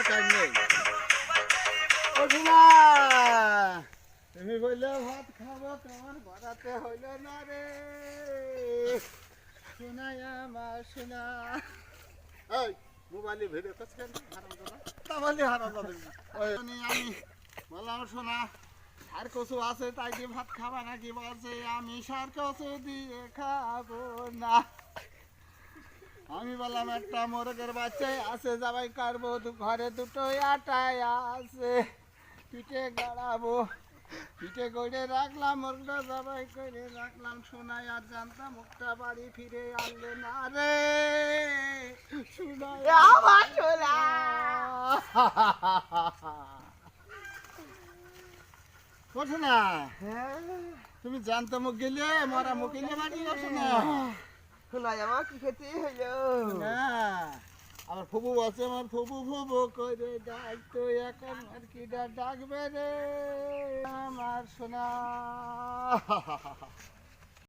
দরকার নেই। ও শোনা, তুমি বললে ভাত খাবো, তোমার বাড়াতে হইল না রে শোনাই আমার শোনা। এই মোবাইলে ভিডিও করছ কেন? আমি বললাম শোনা, আর কচু আছে তাই দিয়ে ভাত খাবা নাকি? বলছে আমি সার কচু দিয়ে খাবো না। আমি বললাম একটা মোরগের বাচ্চাই আছে, যাবাই কাটবো, ঘরে দুটো আটাই আছে, পিঠে গাড়াবো, পিঠে করে রাখলাম, মোরগটা যাবাই করে রাখলাম। শোনাই আর জানতাম মুখটা বাড়ি ফিরে আনলে না রে শোনাই আমার শোনা। করছো না? তুমি জানতো মুখ গেলে মরা মুখ গেলে বাড়ি আসো না। শোনাই আমার কি খেতে হইলো না আমার ফুবু আছে, আমার ফুবু ফুবু করে ডাকতো, এখন আর কি ডাকবে রে আমার সোনা।